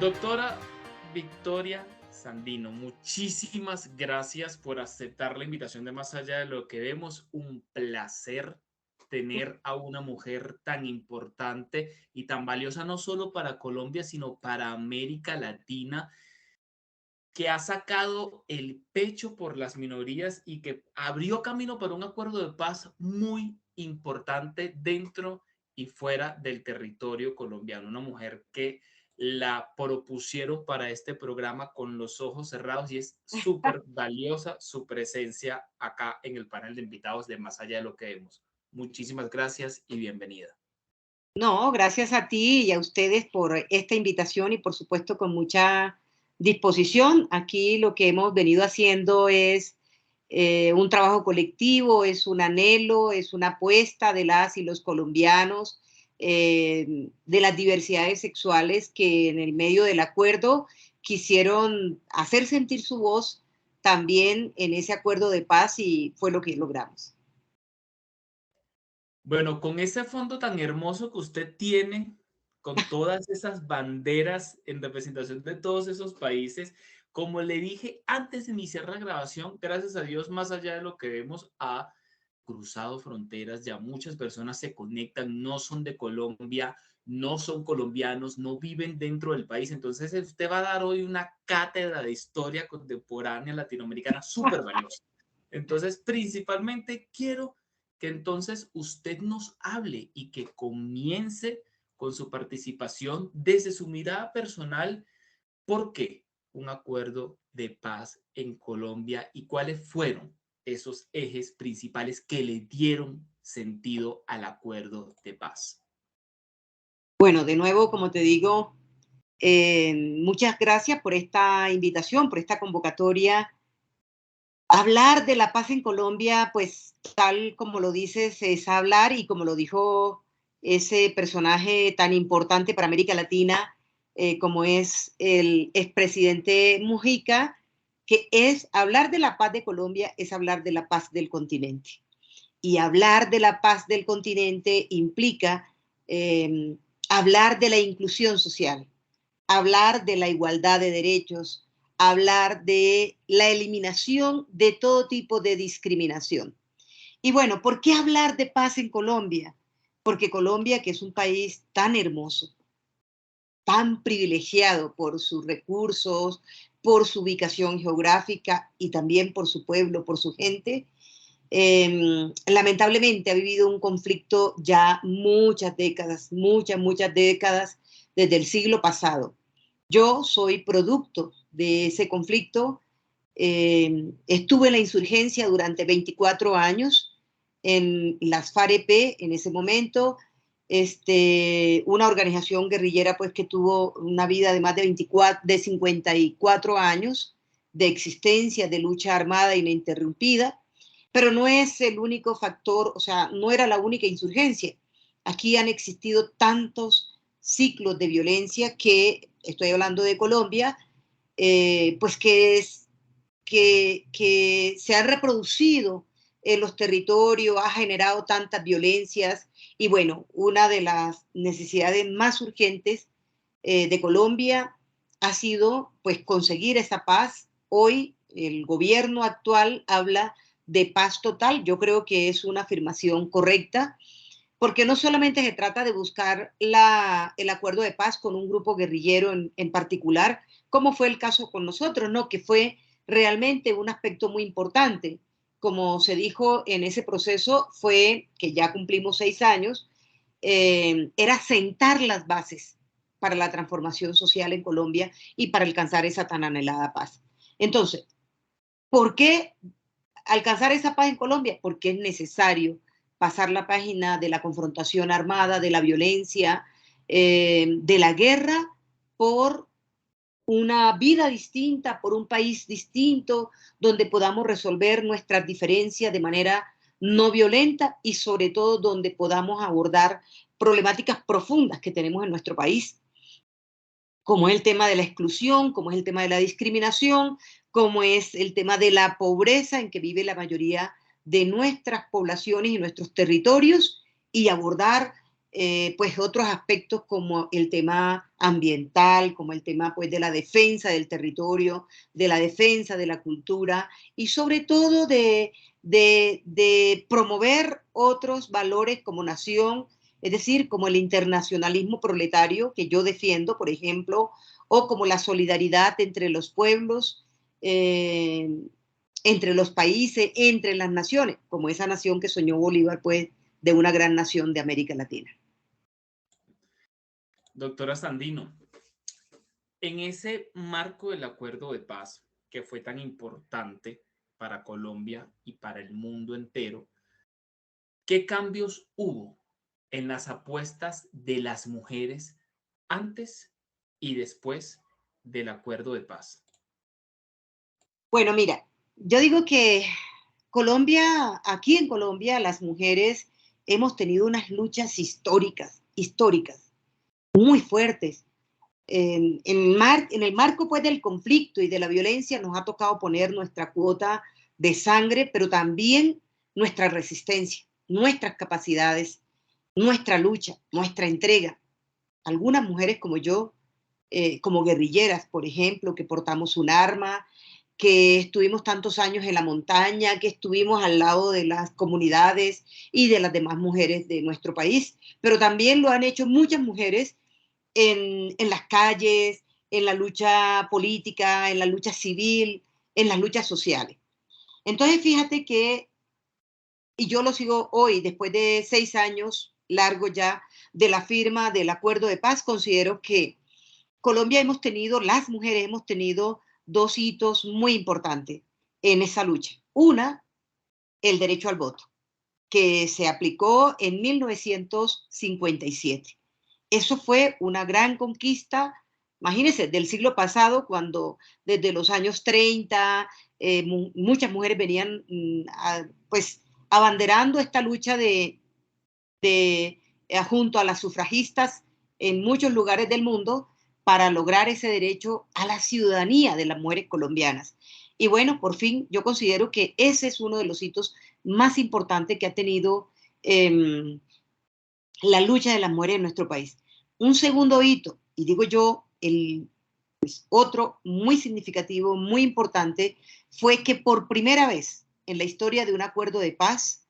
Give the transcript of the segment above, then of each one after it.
Doctora Victoria Sandino, muchísimas gracias por aceptar la invitación de Más Allá de lo que vemos. Un placer tener a una mujer tan importante y tan valiosa, no solo para Colombia, sino para América Latina, que ha sacado el pecho por las minorías y que abrió camino para un acuerdo de paz muy importante dentro y fuera del territorio colombiano. Una mujer que la propusieron para este programa con los ojos cerrados y es súper valiosa su presencia acá en el panel de invitados de Más Allá de lo que vemos. Muchísimas gracias y bienvenida. No, gracias a ti y a ustedes por esta invitación y por supuesto con mucha disposición. Aquí lo que hemos venido haciendo es un trabajo colectivo, es un anhelo, es una apuesta de las y los colombianos, de las diversidades sexuales que en el medio del acuerdo quisieron hacer sentir su voz también en ese acuerdo de paz y fue lo que logramos. Bueno, con ese fondo tan hermoso que usted tiene, con todas esas banderas en representación de todos esos países, como le dije antes de iniciar la grabación, gracias a Dios, más allá de lo que vemos, ha cruzado fronteras, ya muchas personas se conectan, no son de Colombia, no son colombianos, no viven dentro del país. Entonces, usted va a dar hoy una cátedra de historia contemporánea latinoamericana súper valiosa. Entonces, principalmente quiero que entonces usted nos hable y que comience con su participación desde su mirada personal. ¿Por qué un acuerdo de paz en Colombia y cuáles fueron esos ejes principales que le dieron sentido al acuerdo de paz? Bueno, de nuevo, como te digo, muchas gracias por esta invitación, por esta convocatoria. Hablar de la paz en Colombia, pues tal como lo dices, es hablar y como lo dijo ese personaje tan importante para América Latina, como es el expresidente Mujica, que es hablar de la paz de Colombia, es hablar de la paz del continente. Y hablar de la paz del continente implica eh, hablar de la inclusión social, hablar de la igualdad de derechos, hablar de la eliminación de todo tipo de discriminación. Y bueno, ¿por qué hablar de paz en Colombia? Porque Colombia, que es un país tan hermoso, tan privilegiado por sus recursos, por su ubicación geográfica y también por su pueblo, por su gente, lamentablemente ha vivido un conflicto ya muchas décadas, muchas décadas desde el siglo pasado. Yo soy producto de ese conflicto. Estuve en la insurgencia durante 24 años en las FAREP en ese momento, una organización guerrillera pues que tuvo una vida de más de 24, de 54 años de existencia, de lucha armada ininterrumpida, pero no es el único factor, o sea, no era la única insurgencia. Aquí han existido tantos ciclos de violencia que, estoy hablando de Colombia, pues que se han reproducido en los territorios, ha generado tantas violencias y bueno, una de las necesidades más urgentes de Colombia ha sido pues conseguir esa paz. Hoy el gobierno actual habla de paz total. Yo creo que es una afirmación correcta porque no solamente se trata de buscar el acuerdo de paz con un grupo guerrillero en particular, como fue el caso con nosotros, ¿no? Que fue realmente un aspecto muy importante. Como se dijo en ese proceso, fue que ya cumplimos 6 años, era sentar las bases para la transformación social en Colombia y para alcanzar esa tan anhelada paz. Entonces, ¿por qué alcanzar esa paz en Colombia? Porque es necesario pasar la página de la confrontación armada, de la violencia, de la guerra, por una vida distinta, por un país distinto, donde podamos resolver nuestras diferencias de manera no violenta y sobre todo donde podamos abordar problemáticas profundas que tenemos en nuestro país. como es el tema de la exclusión, como es el tema de la discriminación, como es el tema de la pobreza en que vive la mayoría de nuestras poblaciones y nuestros territorios, y abordar pues otros aspectos como el tema ambiental, como el tema pues de la defensa del territorio, de la defensa de la cultura y sobre todo de promover otros valores como nación, es decir, como el internacionalismo proletario que yo defiendo, por ejemplo, o como la solidaridad entre los pueblos, eh, entre los países, entre las naciones, como esa nación que soñó Bolívar, pues, de una gran nación de América Latina. Doctora Sandino, en ese marco del acuerdo de paz, que fue tan importante para Colombia y para el mundo entero, ¿qué cambios hubo en las apuestas de las mujeres antes y después del acuerdo de paz? Bueno, mira, yo digo que Colombia, aquí en Colombia, las mujeres hemos tenido unas luchas históricas, muy fuertes. En el marco pues, del conflicto y de la violencia nos ha tocado poner nuestra cuota de sangre, pero también nuestra resistencia, nuestras capacidades, nuestra lucha, nuestra entrega. Algunas mujeres como yo, como guerrilleras, por ejemplo, que portamos un arma, que estuvimos tantos años en la montaña, que estuvimos al lado de las comunidades y de las demás mujeres de nuestro país, pero también lo han hecho muchas mujeres en las calles, en la lucha política, en la lucha civil, en las luchas sociales. Entonces, fíjate que, y yo lo sigo hoy, después de 6 años largos ya de la firma del acuerdo de paz, considero que Colombia hemos tenido, las mujeres hemos tenido dos hitos muy importantes en esa lucha. Una, el derecho al voto, que se aplicó en 1957. Eso fue una gran conquista, imagínense, del siglo pasado, cuando desde los años 30 muchas mujeres venían pues abanderando esta lucha junto a las sufragistas en muchos lugares del mundo para lograr ese derecho a la ciudadanía de las mujeres colombianas. Y bueno, por fin yo considero que ese es uno de los hitos más importantes que ha tenido la lucha de las mujeres en nuestro país. Un segundo hito, y digo yo, el otro muy significativo, muy importante, fue que por primera vez en la historia de un acuerdo de paz,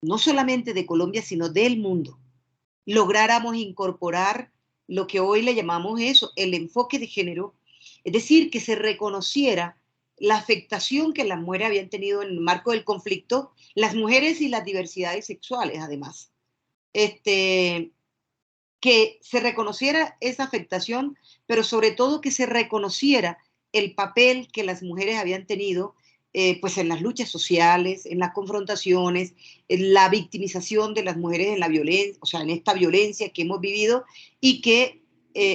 no solamente de Colombia, sino del mundo, lográramos incorporar lo que hoy le llamamos eso, el enfoque de género, es decir, que se reconociera la afectación que las mujeres habían tenido en el marco del conflicto, las mujeres y las diversidades sexuales, además. Este, que se reconociera esa afectación, pero sobre todo que se reconociera el papel que las mujeres habían tenido pues en las luchas sociales, en las confrontaciones, en la victimización de las mujeres en la violencia, o sea, en esta violencia que hemos vivido y que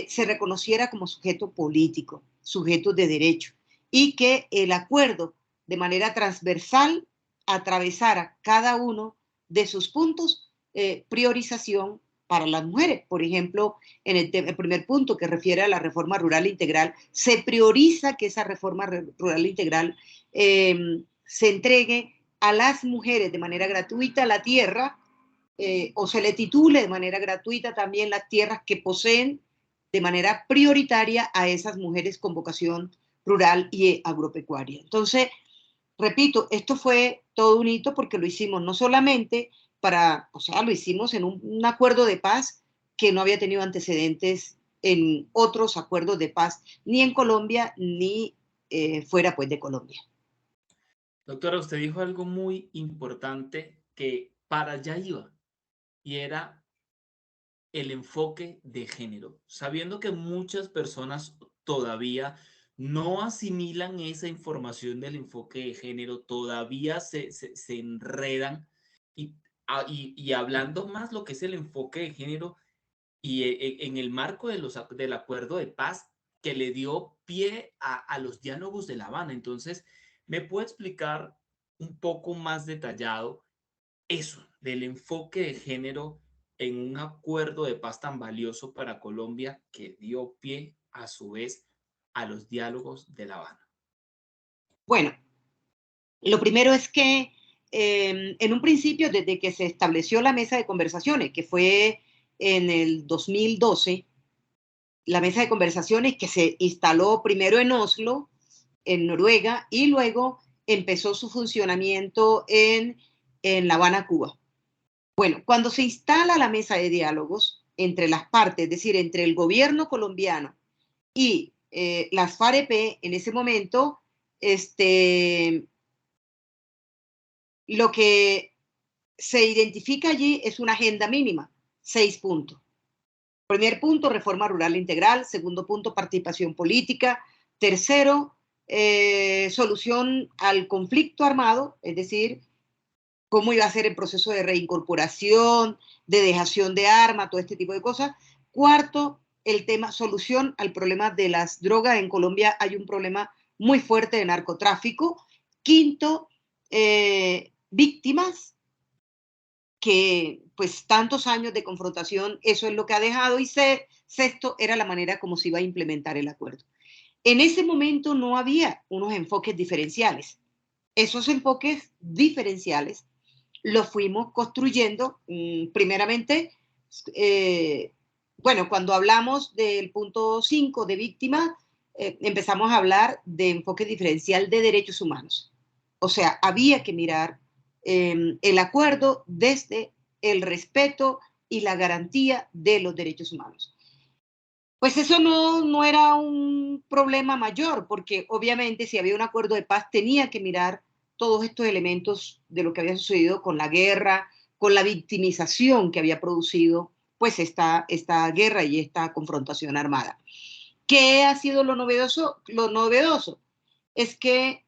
se reconociera como sujeto político, sujeto de derecho, y que el acuerdo de manera transversal atravesara cada uno de sus puntos, priorización para las mujeres. Por ejemplo, en el primer punto que refiere a la reforma rural integral, se prioriza que esa reforma rural integral se entregue a las mujeres de manera gratuita la tierra, o se le titule de manera gratuita también las tierras que poseen de manera prioritaria a esas mujeres con vocación rural y agropecuaria. Entonces, repito, esto fue todo un hito porque lo hicimos no solamente o sea, lo hicimos en un acuerdo de paz que no había tenido antecedentes en otros acuerdos de paz, ni en Colombia, ni fuera pues de Colombia. Doctora, usted dijo algo muy importante que para allá iba y era el enfoque de género, sabiendo que muchas personas todavía no asimilan esa información del enfoque de género, todavía se enredan y, y hablando más lo que es el enfoque de género y en el marco de del acuerdo de paz que le dio pie a los diálogos de La Habana. Entonces, ¿me puede explicar un poco más detallado eso, del enfoque de género en un acuerdo de paz tan valioso para Colombia que dio pie a su vez a los diálogos de La Habana? Bueno, lo primero es que en un principio, desde que se estableció la mesa de conversaciones, que fue en el 2012, la mesa de conversaciones que se instaló primero en Oslo, en Noruega, y luego empezó su funcionamiento en La Habana, Cuba. Bueno, cuando se instala la mesa de diálogos entre las partes, es decir, entre el gobierno colombiano y las FAREP, en ese momento, lo que se identifica allí es una agenda mínima, 6 puntos. Primer punto, reforma rural integral. Segundo punto, participación política. Tercero, solución al conflicto armado, es decir, cómo iba a ser el proceso de reincorporación, de dejación de armas, todo este tipo de cosas. Cuarto, el tema solución al problema de las drogas. En Colombia hay un problema muy fuerte de narcotráfico. Quinto, víctimas, que pues tantos años de confrontación, eso es lo que ha dejado. Y sexto, era la manera como se iba a implementar el acuerdo. En ese momento no había unos enfoques diferenciales. Esos enfoques diferenciales los fuimos construyendo primeramente, bueno, cuando hablamos del punto 5 de víctima, empezamos a hablar de enfoque diferencial de derechos humanos. O sea, había que mirar el acuerdo desde el respeto y la garantía de los derechos humanos. Pues eso no era un problema mayor, porque obviamente si había un acuerdo de paz tenía que mirar todos estos elementos de lo que había sucedido con la guerra, con la victimización que había producido pues esta guerra y esta confrontación armada. ¿Qué ha sido lo novedoso? Lo novedoso es que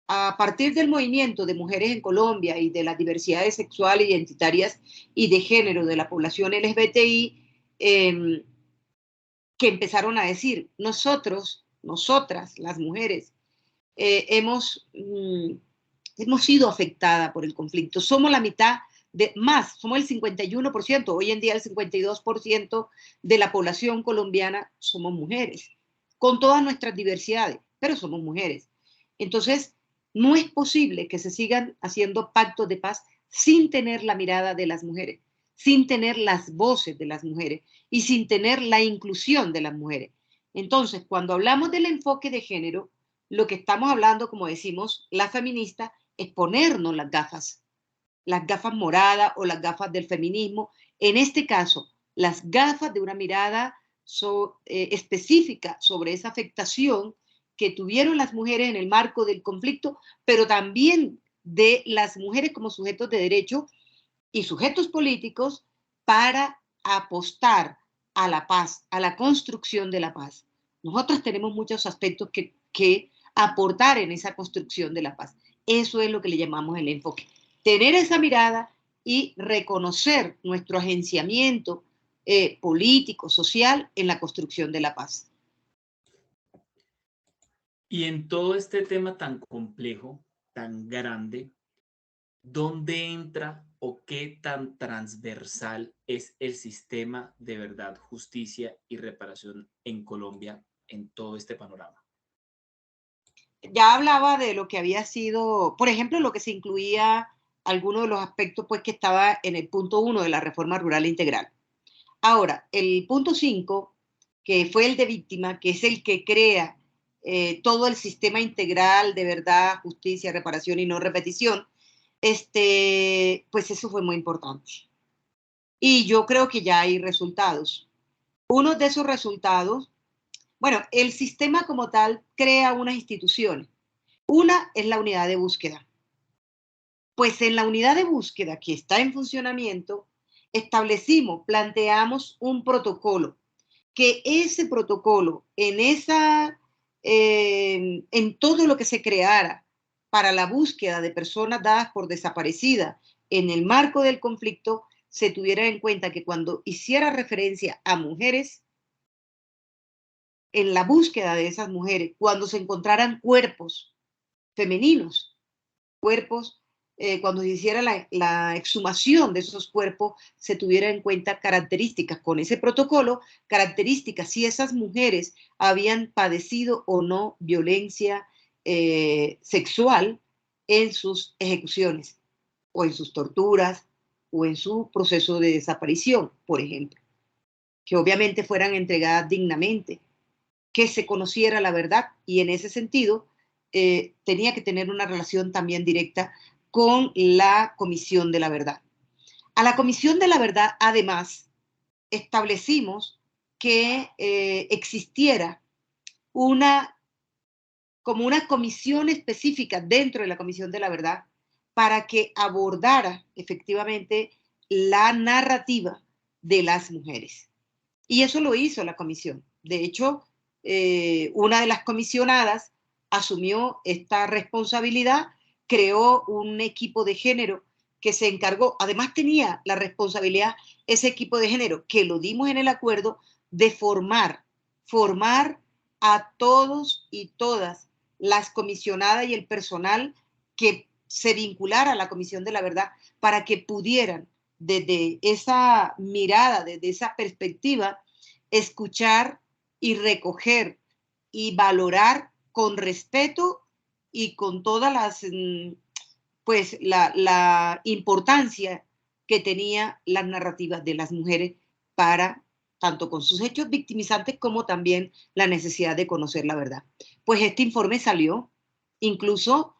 a partir del movimiento de mujeres en Colombia y de las diversidades sexuales, identitarias y de género de la población LGBTI, que empezaron a decir, nosotros, nosotras, las mujeres, hemos sido afectadas por el conflicto. Somos la mitad más, somos el 51%, hoy en día el 52% de la población colombiana somos mujeres, con todas nuestras diversidades, pero somos mujeres. Entonces, no es posible que se sigan haciendo pactos de paz sin tener la mirada de las mujeres, sin tener las voces de las mujeres y sin tener la inclusión de las mujeres. Entonces, cuando hablamos del enfoque de género, lo que estamos hablando, como decimos las feministas, es ponernos las gafas moradas o las gafas del feminismo. En este caso, las gafas de una mirada específica sobre esa afectación que tuvieron las mujeres en el marco del conflicto, pero también de las mujeres como sujetos de derecho y sujetos políticos para apostar a la paz, a la construcción de la paz. Nosotros tenemos muchos aspectos que aportar en esa construcción de la paz. Eso es lo que le llamamos el enfoque. Tener esa mirada y reconocer nuestro agenciamiento político, social en la construcción de la paz. Y en todo este tema tan complejo, tan grande, ¿dónde entra o qué tan transversal es el sistema de verdad, justicia y reparación en Colombia en todo este panorama? Ya hablaba de lo que había sido, por ejemplo, lo que se incluía, algunos de los aspectos pues, que estaba en el punto 1 de la reforma rural integral. Ahora, el punto 5, que fue el de víctima, que es el que crea todo el sistema integral de verdad, justicia, reparación y no repetición, pues eso fue muy importante. Y yo creo que ya hay resultados. Uno de esos resultados, bueno, el sistema como tal crea unas instituciones. Una es la unidad de búsqueda. Pues en la unidad de búsqueda que está en funcionamiento, establecimos, planteamos un protocolo, que ese protocolo en todo lo que se creara para la búsqueda de personas dadas por desaparecidas en el marco del conflicto, se tuviera en cuenta que cuando hiciera referencia a mujeres, en la búsqueda de esas mujeres, cuando se encontraran cuerpos femeninos, cuerpos cuando se hiciera la exhumación de esos cuerpos, se tuviera en cuenta características con ese protocolo, características si esas mujeres habían padecido o no violencia sexual en sus ejecuciones o en sus torturas o en su proceso de desaparición, por ejemplo, que obviamente fueran entregadas dignamente, que se conociera la verdad y en ese sentido tenía que tener una relación también directa con la Comisión de la Verdad. A la Comisión de la Verdad, además, establecimos que existiera una, como una comisión específica dentro de la Comisión de la Verdad para que abordara efectivamente la narrativa de las mujeres. Y eso lo hizo la comisión. De hecho, una de las comisionadas asumió esta responsabilidad, creó un equipo de género que se encargó, además tenía la responsabilidad ese equipo de género, que lo dimos en el acuerdo, de formar a todos y todas las comisionadas y el personal que se vinculara a la Comisión de la Verdad para que pudieran, desde esa mirada, desde esa perspectiva, escuchar y recoger y valorar con respeto y con todas las, pues, la importancia que tenía las narrativas de las mujeres para tanto con sus hechos victimizantes como también la necesidad de conocer la verdad. Pues este informe salió, incluso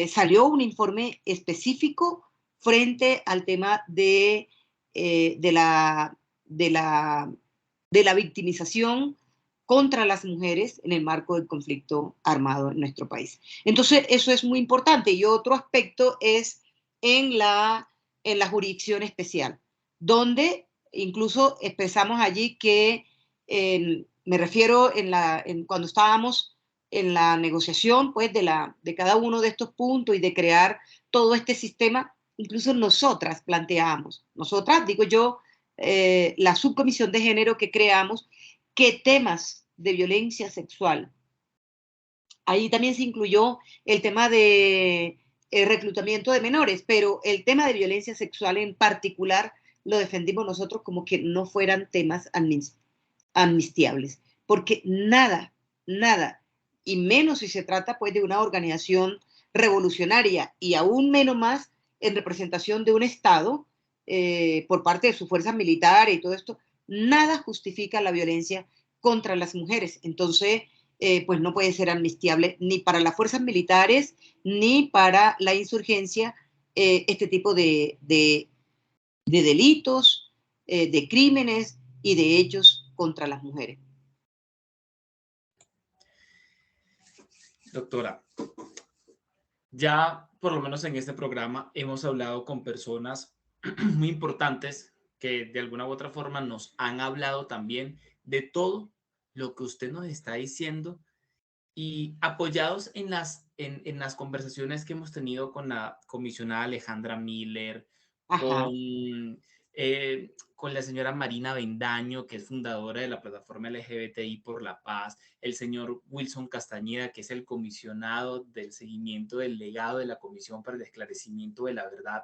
salió un informe específico frente al tema de, la, de, la, de la victimización contra las mujeres en el marco del conflicto armado en nuestro país. Entonces, eso es muy importante. Y otro aspecto es en la jurisdicción especial, donde incluso expresamos allí que, me refiero cuando estábamos en la negociación pues, de cada uno de estos puntos y de crear todo este sistema, incluso nosotras planteamos, nosotras, digo yo, la subcomisión de género que creamos, que temas de violencia sexual. Ahí también se incluyó el tema de reclutamiento de menores, pero el tema de violencia sexual en particular lo defendimos nosotros como que no fueran temas amnistiables, porque nada, nada, y menos si se trata pues de una organización revolucionaria y aún menos más en representación de un Estado por parte de sus fuerzas militares y todo esto, nada justifica la violencia contra las mujeres. Entonces, pues no puede ser amnistiable ni para las fuerzas militares ni para la insurgencia este tipo de delitos, de crímenes y de hechos contra las mujeres. Doctora, ya por lo menos en este programa hemos hablado con personas muy importantes que de alguna u otra forma nos han hablado también de todo lo que usted nos está diciendo y apoyados en las conversaciones que hemos tenido con la comisionada Alejandra Miller, Ajá. con la señora Marina Bendaño, que es fundadora de la plataforma LGBTI por la Paz, el señor Wilson Castañeda, que es el comisionado del seguimiento del legado de la Comisión para el Esclarecimiento de la Verdad.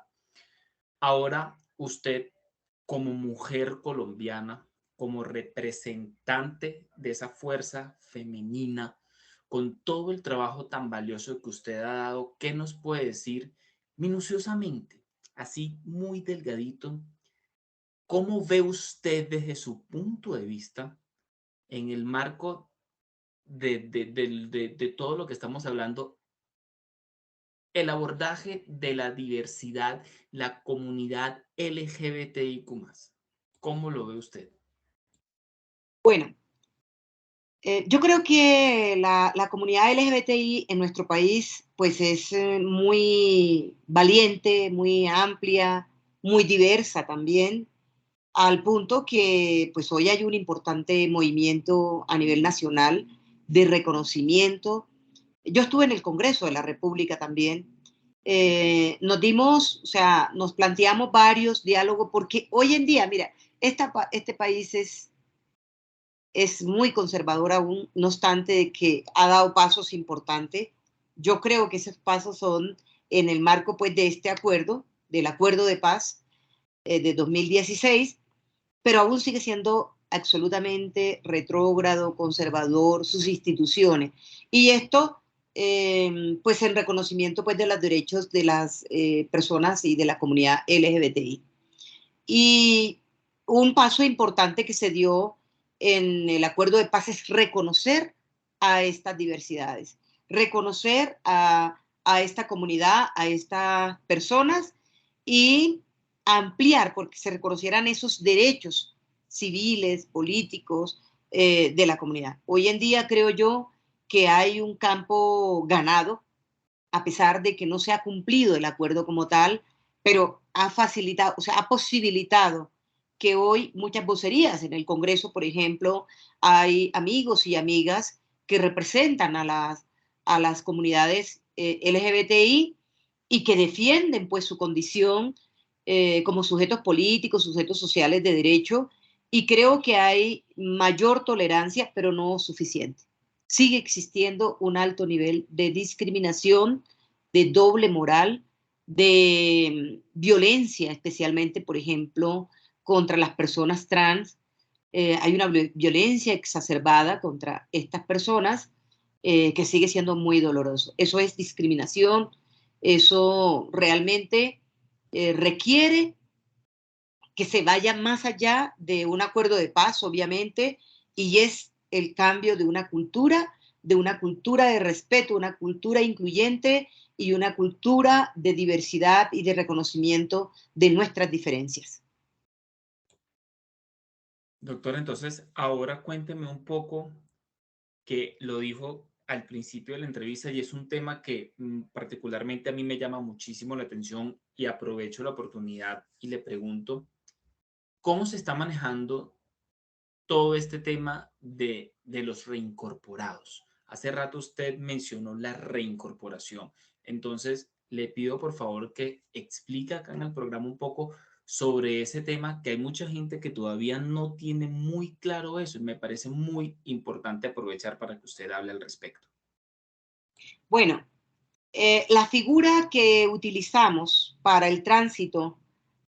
Ahora usted, como mujer colombiana, como representante de esa fuerza femenina, con todo el trabajo tan valioso que usted ha dado, ¿qué nos puede decir minuciosamente, así muy delgadito? ¿Cómo ve usted desde su punto de vista en el marco de todo lo que estamos hablando, el abordaje de la diversidad, la comunidad LGBTIQ+? ¿Cómo lo ve usted? Bueno, yo creo que la comunidad LGBTI en nuestro país pues es muy valiente, muy amplia, muy diversa también, al punto que pues hoy hay un importante movimiento a nivel nacional de reconocimiento. Yo estuve en el Congreso de la República también. Nos dimos, o sea, nos planteamos varios diálogos porque hoy en día, mira, este país es muy conservador aún, no obstante de que ha dado pasos importantes. Yo creo que esos pasos son en el marco pues de este acuerdo, del acuerdo de paz de 2016, pero aún sigue siendo absolutamente retrógrado, conservador, sus instituciones. Y esto, pues en reconocimiento pues de los derechos de las personas y de la comunidad LGBTI. Y un paso importante que se dio en el acuerdo de paz es reconocer a estas diversidades, reconocer a esta comunidad, a estas personas y ampliar, porque se reconocieran esos derechos civiles, políticos de la comunidad. Hoy en día creo yo que hay un campo ganado, a pesar de que no se ha cumplido el acuerdo como tal, pero ha facilitado, o sea, ha posibilitado que hoy muchas vocerías en el Congreso, por ejemplo, hay amigos y amigas que representan a las comunidades LGBTI y que defienden pues su condición como sujetos políticos, sujetos sociales de derecho, y creo que hay mayor tolerancia, pero no suficiente. Sigue existiendo un alto nivel de discriminación, de doble moral, de violencia, especialmente, por ejemplo, contra las personas trans. Hay una violencia exacerbada contra estas personas que sigue siendo muy doloroso. Eso es discriminación, eso realmente requiere que se vaya más allá de un acuerdo de paz, obviamente, y es el cambio de una cultura de respeto, una cultura incluyente y una cultura de diversidad y de reconocimiento de nuestras diferencias. Doctor, entonces ahora cuénteme un poco, que lo dijo al principio de la entrevista y es un tema que particularmente a mí me llama muchísimo la atención y aprovecho la oportunidad y le pregunto, ¿cómo se está manejando todo este tema de los reincorporados? Hace rato usted mencionó la reincorporación. Entonces, le pido por favor que explique acá en el programa un poco sobre ese tema, que hay mucha gente que todavía no tiene muy claro eso y me parece muy importante aprovechar para que usted hable al respecto. Bueno, la figura que utilizamos para el tránsito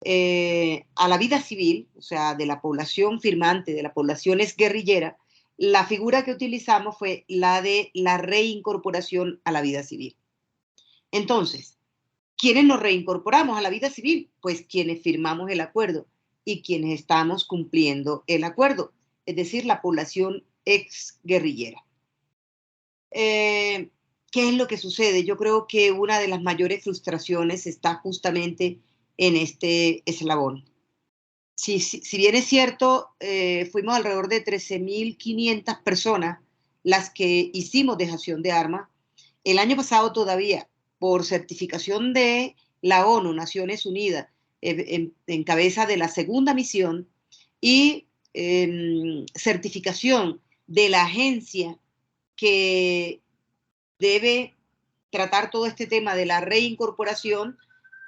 a la vida civil, o sea, de la población firmante, de la población exguerrillera, la figura que utilizamos fue la de la reincorporación a la vida civil. Entonces, ¿quiénes nos reincorporamos a la vida civil? Pues quienes firmamos el acuerdo y quienes estamos cumpliendo el acuerdo, es decir, la población exguerrillera. Eh, ¿Qué es lo que sucede? Yo creo que una de las mayores frustraciones está justamente en este eslabón. Si bien es cierto, fuimos alrededor de 13.500 personas las que hicimos dejación de armas, el año pasado todavía, por certificación de la ONU, Naciones Unidas, en cabeza de la segunda misión, y certificación de la agencia que debe tratar todo este tema de la reincorporación,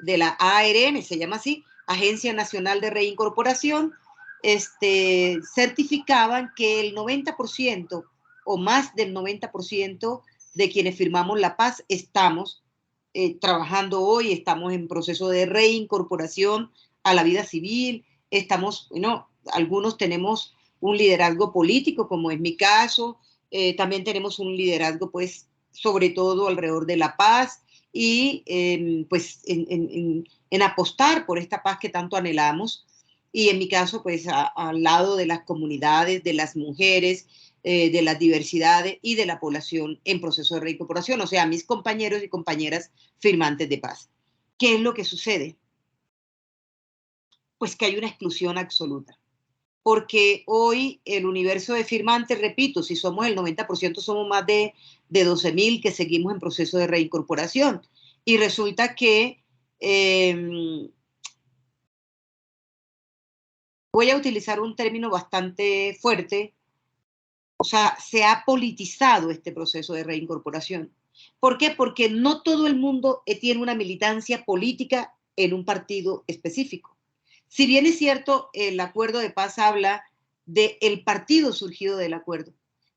de la ARN, se llama así, Agencia Nacional de Reincorporación, certificaban que el 90% o más del 90% de quienes firmamos la paz estamos trabajando hoy, estamos en proceso de reincorporación a la vida civil, estamos, bueno, algunos tenemos un liderazgo político, como es mi caso, también tenemos un liderazgo, pues, sobre todo alrededor de la paz y pues en apostar por esta paz que tanto anhelamos. Y en mi caso, pues al lado de las comunidades, de las mujeres, de las diversidades y de la población en proceso de reincorporación, o sea, mis compañeros y compañeras firmantes de paz. ¿Qué es lo que sucede? Pues que hay una exclusión absoluta. Porque hoy el universo de firmantes, repito, si somos el 90%, somos más de 12.000 que seguimos en proceso de reincorporación. Y resulta que voy a utilizar un término bastante fuerte, o sea, se ha politizado este proceso de reincorporación. ¿Por qué? Porque no todo el mundo tiene una militancia política en un partido específico. Si bien es cierto, el acuerdo de paz habla del partido surgido del acuerdo,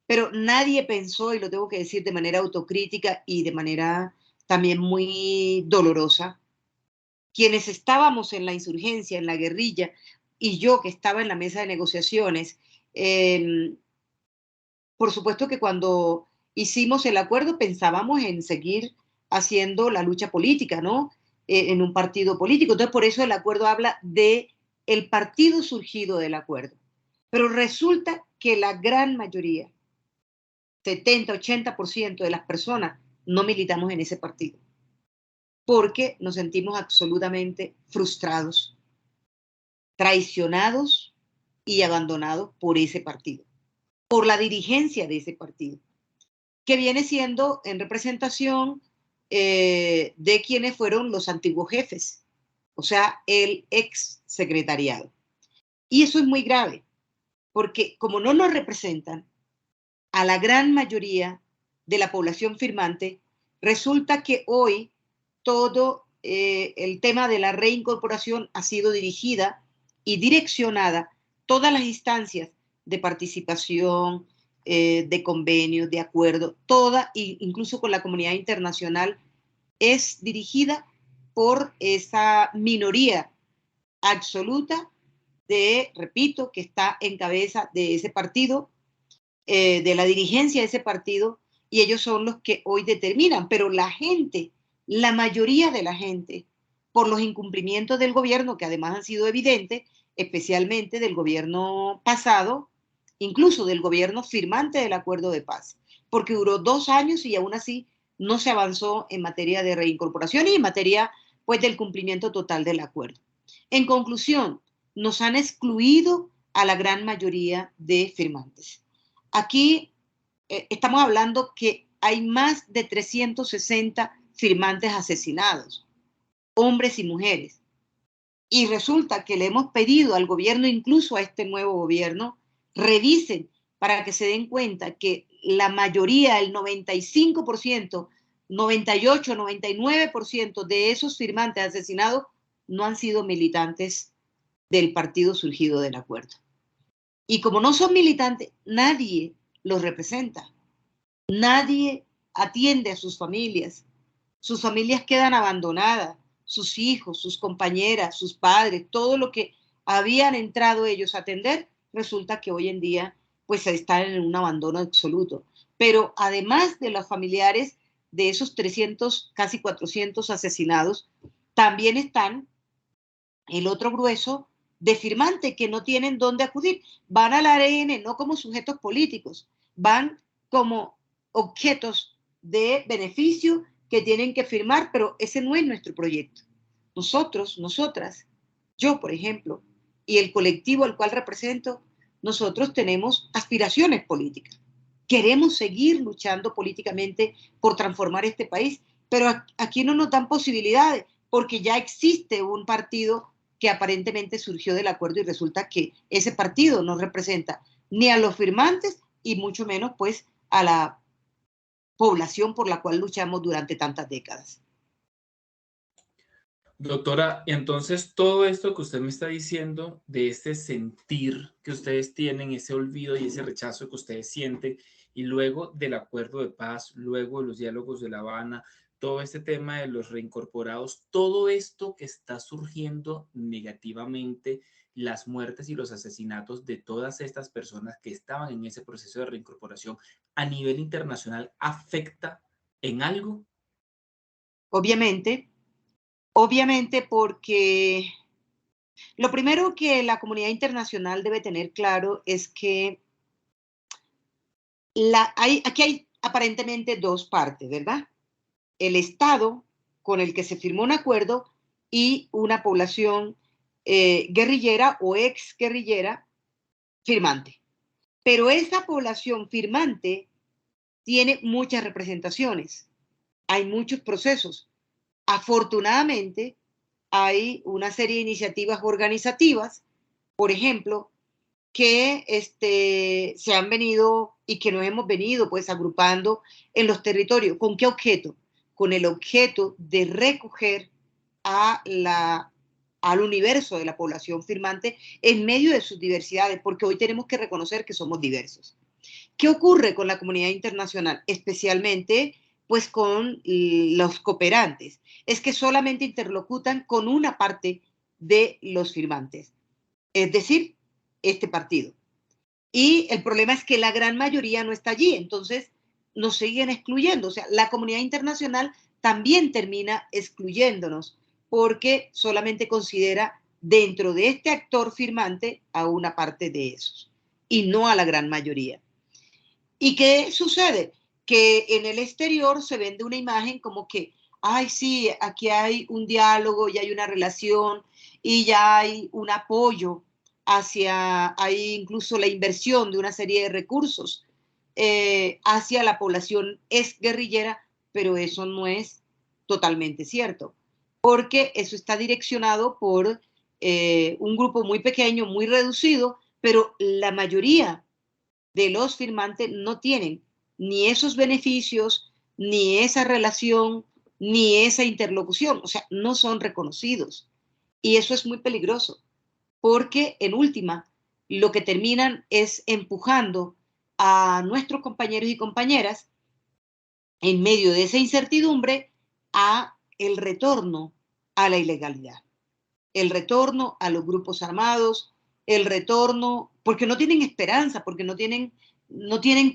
pero nadie pensó, y lo tengo que decir de manera autocrítica y de manera también muy dolorosa. Quienes estábamos en la insurgencia, en la guerrilla, y yo que estaba en la mesa de negociaciones, por supuesto que cuando hicimos el acuerdo pensábamos en seguir haciendo la lucha política, ¿no? En un partido político. Entonces, por eso el acuerdo habla de el partido surgido del acuerdo. Pero resulta que la gran mayoría, 70-80% de las personas, no militamos en ese partido, porque nos sentimos absolutamente frustrados, traicionados y abandonados por ese partido, por la dirigencia de ese partido, que viene siendo en representación de quienes fueron los antiguos jefes, o sea, el ex secretariado. Y eso es muy grave, porque como no nos representan a la gran mayoría de la población firmante, resulta que hoy todo el tema de la reincorporación ha sido dirigida y direccionada, todas las instancias de participación, de convenios, de acuerdo, toda, incluso con la comunidad internacional, es dirigida por esa minoría absoluta de, repito, que está en cabeza de ese partido, de la dirigencia de ese partido, y ellos son los que hoy determinan, pero la gente, la mayoría de la gente, por los incumplimientos del gobierno, que además han sido evidentes, especialmente del gobierno pasado, incluso del gobierno firmante del acuerdo de paz, porque duró 2 años y aún así no se avanzó en materia de reincorporación y en materia pues del cumplimiento total del acuerdo. En conclusión, nos han excluido a la gran mayoría de firmantes. Aquí estamos hablando que hay más de 360 firmantes asesinados, hombres y mujeres. Y resulta que le hemos pedido al gobierno, incluso a este nuevo gobierno, revisen para que se den cuenta que la mayoría, el 95%, 98, 99% de esos firmantes asesinados no han sido militantes del partido surgido del acuerdo. Y como no son militantes, nadie los representa. Nadie atiende a sus familias quedan abandonadas, sus hijos, sus compañeras, sus padres, todo lo que habían entrado ellos a atender, resulta que hoy en día pues están en un abandono absoluto. Pero además de los familiares de esos 300, casi 400 asesinados, también están el otro grueso de firmantes que no tienen dónde acudir. Van al ARN no como sujetos políticos, van como objetos de beneficio que tienen que firmar, pero ese no es nuestro proyecto. Nosotros, nosotras, yo, por ejemplo, y el colectivo al cual represento, nosotros tenemos aspiraciones políticas. Queremos seguir luchando políticamente por transformar este país, pero aquí no nos dan posibilidades porque ya existe un partido que aparentemente surgió del acuerdo y resulta que ese partido no representa ni a los firmantes y mucho menos pues a la población por la cual luchamos durante tantas décadas. Doctora, entonces todo esto que usted me está diciendo, de este sentir que ustedes tienen, ese olvido y ese rechazo que ustedes sienten, y luego del acuerdo de paz, luego de los diálogos de La Habana, todo este tema de los reincorporados, todo esto que está surgiendo negativamente, las muertes y los asesinatos de todas estas personas que estaban en ese proceso de reincorporación a nivel internacional, ¿afecta en algo? Obviamente, obviamente porque lo primero que la comunidad internacional debe tener claro es que aquí hay aparentemente dos partes, ¿verdad? El Estado con el que se firmó un acuerdo y una población guerrillera o ex guerrillera firmante. Pero esa población firmante tiene muchas representaciones, hay muchos procesos. Afortunadamente, hay una serie de iniciativas organizativas, por ejemplo, que se han venido y que nos hemos venido pues agrupando en los territorios. ¿Con qué objeto? Con el objeto de recoger a al universo de la población firmante en medio de sus diversidades, porque hoy tenemos que reconocer que somos diversos. ¿Qué ocurre con la comunidad internacional? Especialmente pues con los cooperantes, es que solamente interlocutan con una parte de los firmantes, es decir, este partido. Y el problema es que la gran mayoría no está allí, entonces nos siguen excluyendo. O sea, la comunidad internacional también termina excluyéndonos porque solamente considera dentro de este actor firmante a una parte de esos y no a la gran mayoría. ¿Y qué sucede? Que en el exterior se vende una imagen como que, ay, sí, aquí hay un diálogo y hay una relación y ya hay un apoyo hacia, hay incluso la inversión de una serie de recursos hacia la población ex guerrillera, pero eso no es totalmente cierto, porque eso está direccionado por un grupo muy pequeño, muy reducido, pero la mayoría de los firmantes no tienen ni esos beneficios, ni esa relación, ni esa interlocución, o sea, no son reconocidos. Y eso es muy peligroso, porque en última, lo que terminan es empujando a nuestros compañeros y compañeras en medio de esa incertidumbre a el retorno a la ilegalidad, el retorno a los grupos armados, el retorno, porque no tienen esperanza, porque no tienen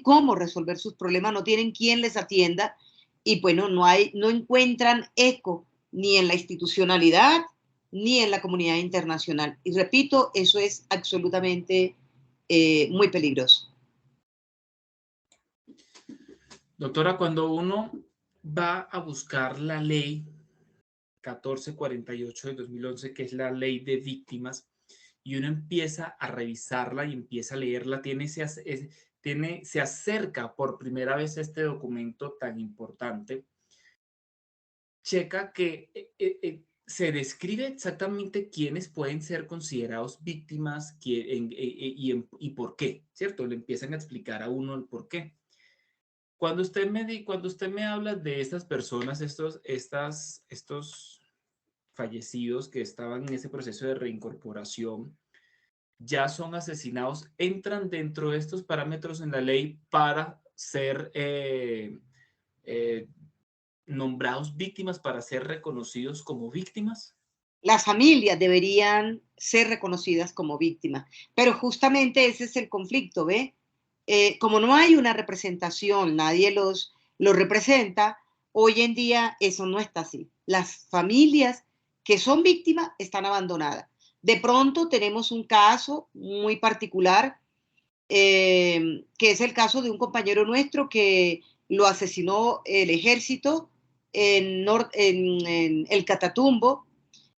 cómo resolver sus problemas, no tienen quien les atienda y bueno, no encuentran eco ni en la institucionalidad ni en la comunidad internacional. Y repito, eso es absolutamente muy peligroso. Doctora, cuando uno va a buscar la ley 1448 de 2011, que es la ley de víctimas, y uno empieza a revisarla y empieza a leerla, se acerca por primera vez a este documento tan importante, checa que se describe exactamente quiénes pueden ser considerados víctimas y por qué, ¿cierto? Le empiezan a explicar a uno el por qué. Cuando usted me habla de estas personas, estos fallecidos que estaban en ese proceso de reincorporación, ya son asesinados, entran dentro de estos parámetros en la ley para ser eh, nombrados víctimas, para ser reconocidos como víctimas. Las familias deberían ser reconocidas como víctimas, pero justamente ese es el conflicto, ¿ve? Como no hay una representación, nadie los representa, hoy en día eso no está así. Las familias que son víctimas están abandonadas. De pronto tenemos un caso muy particular, que es el caso de un compañero nuestro que lo asesinó el ejército en el Catatumbo.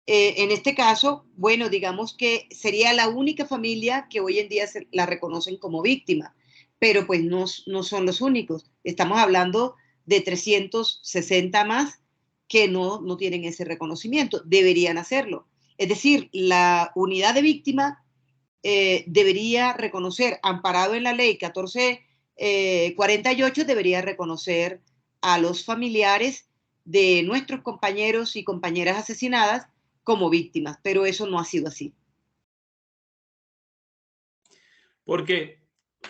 En este caso, bueno, digamos que sería la única familia que hoy en día la reconocen como víctima, pero pues no son los únicos. Estamos hablando de 360 más que no tienen ese reconocimiento. Deberían hacerlo. Es decir, la unidad de víctima debería reconocer, amparado en la ley 1448, debería reconocer a los familiares de nuestros compañeros y compañeras asesinadas como víctimas, pero eso no ha sido así. Porque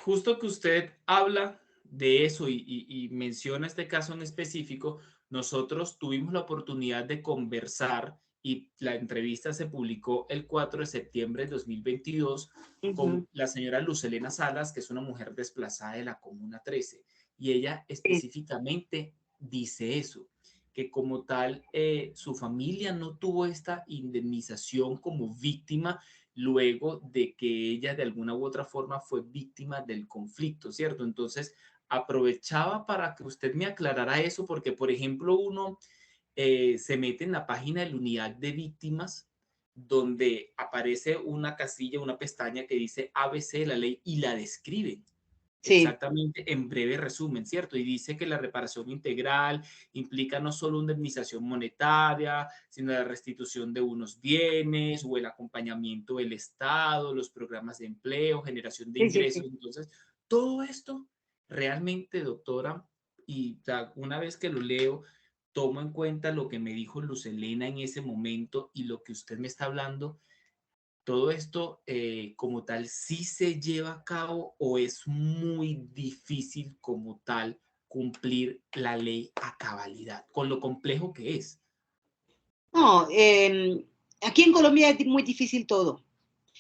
justo que usted habla de eso y menciona este caso en específico, nosotros tuvimos la oportunidad de conversar y la entrevista se publicó el 4 de septiembre de 2022 Uh -huh. con la señora Luz Elena Salas, que es una mujer desplazada de la Comuna 13. Y ella Sí, específicamente dice eso, que como tal su familia no tuvo esta indemnización como víctima luego de que ella de alguna u otra forma fue víctima del conflicto, ¿cierto? Entonces, aprovechaba para que usted me aclarara eso, porque, por ejemplo, uno se mete en la página de la unidad de víctimas, donde aparece una casilla, una pestaña que dice ABC de la ley y la describe. sí, Exactamente, en breve resumen, ¿cierto? Y dice que la reparación integral implica no solo una indemnización monetaria, sino la restitución de unos bienes o el acompañamiento del Estado, los programas de empleo, generación de sí, sí, sí. ingresos. Entonces, todo esto realmente, doctora, y una vez que lo leo, tomo en cuenta lo que me dijo Luz Helena en ese momento y lo que usted me está hablando. ¿Todo esto como tal sí se lleva a cabo o es muy difícil como tal cumplir la ley a cabalidad, con lo complejo que es? No, aquí en Colombia es muy difícil todo.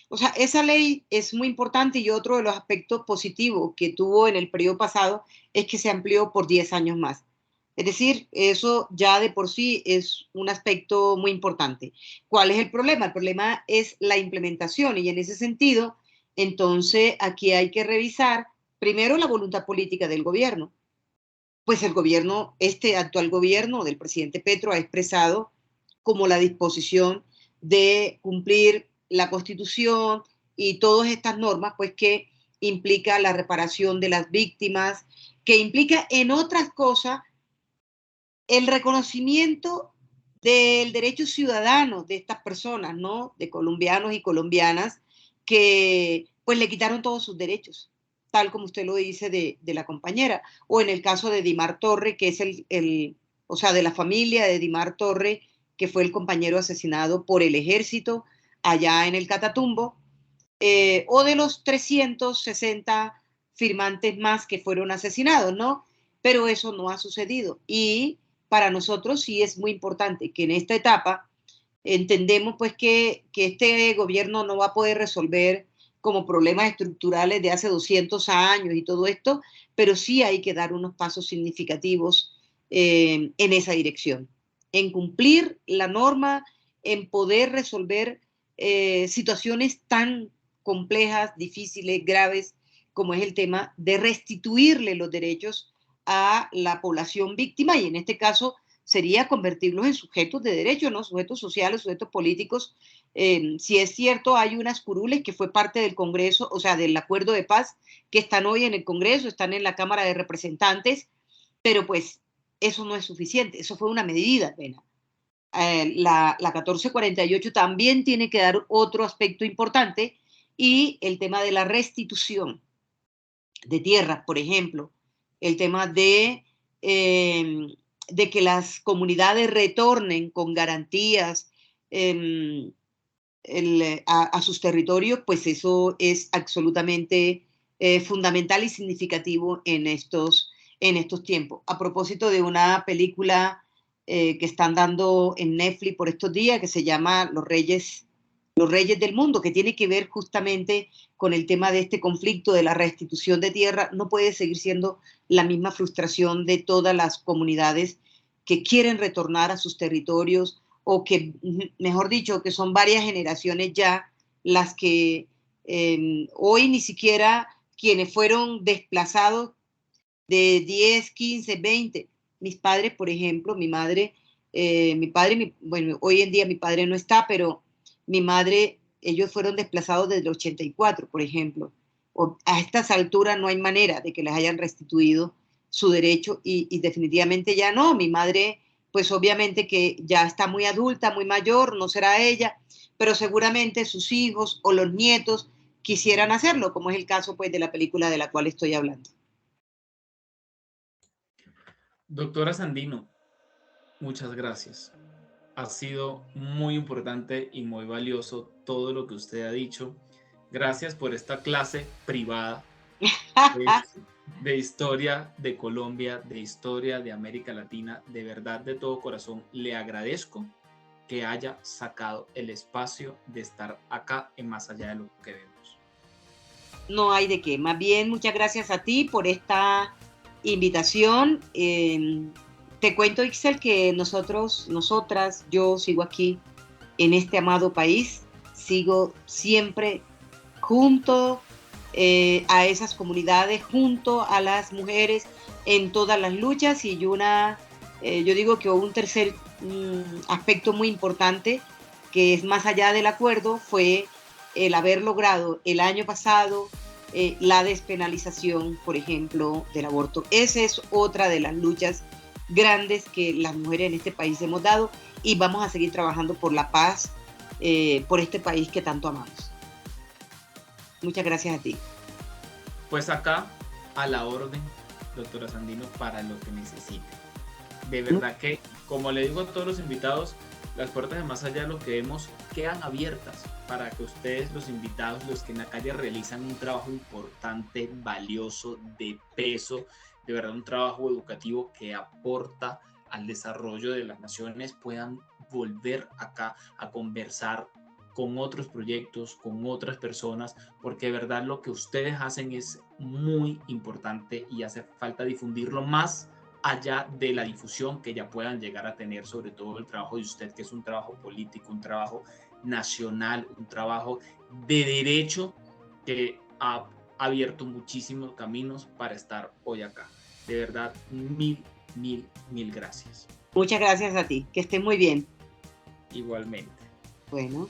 O sea, esa ley es muy importante y otro de los aspectos positivos que tuvo en el periodo pasado es que se amplió por 10 años más. Es decir, eso ya de por sí es un aspecto muy importante. ¿Cuál es el problema? El problema es la implementación y en ese sentido, entonces aquí hay que revisar primero la voluntad política del gobierno. Pues el gobierno, este actual gobierno del presidente Petro ha expresado como la disposición de cumplir la Constitución y todas estas normas, pues que implica la reparación de las víctimas, que implica, en otras cosas, el reconocimiento del derecho ciudadano de estas personas, ¿no? De colombianos y colombianas que pues le quitaron todos sus derechos, tal como usted lo dice de la compañera, o en el caso de Dimar Torre, que es o sea, de la familia de Dimar Torre, que fue el compañero asesinado por el ejército allá en el Catatumbo, o de los 360 firmantes más que fueron asesinados, ¿no? Pero eso no ha sucedido. Y para nosotros sí es muy importante que en esta etapa entendemos pues que este gobierno no va a poder resolver como problemas estructurales de hace 200 años y todo esto, pero sí hay que dar unos pasos significativos en esa dirección, en cumplir la norma, en poder resolver situaciones tan complejas, difíciles, graves, como es el tema de restituirle los derechos a la población víctima y en este caso sería convertirlos en sujetos de derecho, ¿no? Sujetos sociales, sujetos políticos. Si es cierto, hay unas curules que fue parte del Congreso, o sea, del acuerdo de paz, que están hoy en el Congreso, están en la Cámara de Representantes, pero pues eso no es suficiente, eso fue una medida, pena. La 1448 también tiene que dar otro aspecto importante y el tema de la restitución de tierras, por ejemplo, el tema de que las comunidades retornen con garantías eh, a sus territorios, pues eso es absolutamente fundamental y significativo en estos tiempos. A propósito de una película que están dando en Netflix por estos días, que se llama Los Reyes del Mundo, que tiene que ver justamente con el tema de este conflicto de la restitución de tierra, no puede seguir siendo la misma frustración de todas las comunidades que quieren retornar a sus territorios o que, mejor dicho, que son varias generaciones ya las que hoy ni siquiera quienes fueron desplazados de 10, 15, 20. Mis padres, por ejemplo, mi padre, bueno, hoy en día mi padre no está, pero mi madre, ellos fueron desplazados desde el 84, por ejemplo. A estas alturas no hay manera de que les hayan restituido su derecho y definitivamente ya no. Mi madre, pues obviamente que ya está muy adulta, muy mayor, no será ella, pero seguramente sus hijos o los nietos quisieran hacerlo, como es el caso pues de la película de la cual estoy hablando. Doctora Sandino, muchas gracias. Ha sido muy importante y muy valioso todo lo que usted ha dicho. Gracias por esta clase privada de, de historia de Colombia, de historia de América Latina. De verdad, de todo corazón, le agradezco que haya sacado el espacio de estar acá en Más Allá de lo que vemos. No hay de qué. Más bien, muchas gracias a ti por esta invitación. Te cuento, Ixel, que nosotras, yo sigo aquí en este amado país, sigo siempre junto a esas comunidades, junto a las mujeres en todas las luchas y yo digo que un tercer aspecto muy importante que es más allá del acuerdo fue el haber logrado el año pasado la despenalización, por ejemplo, del aborto. Esa es otra de las luchas grandes que las mujeres en este país hemos dado y vamos a seguir trabajando por la paz, por este país que tanto amamos. Muchas gracias a ti. Pues acá, a la orden, doctora Sandino, para lo que necesite. De verdad que, como le digo a todos los invitados, las puertas de Más Allá de lo que vemos quedan abiertas para que ustedes, los invitados, los que en la calle realizan un trabajo importante, valioso, de peso, de verdad un trabajo educativo que aporta al desarrollo de las naciones, puedan volver acá a conversar con otros proyectos, con otras personas, porque de verdad lo que ustedes hacen es muy importante y hace falta difundirlo más allá de la difusión que ya puedan llegar a tener, sobre todo el trabajo de usted, que es un trabajo político, un trabajo nacional, un trabajo de derecho que ha abierto muchísimos caminos para estar hoy acá. De verdad, mil gracias. Muchas gracias a ti, que estés muy bien. Igualmente. Bueno.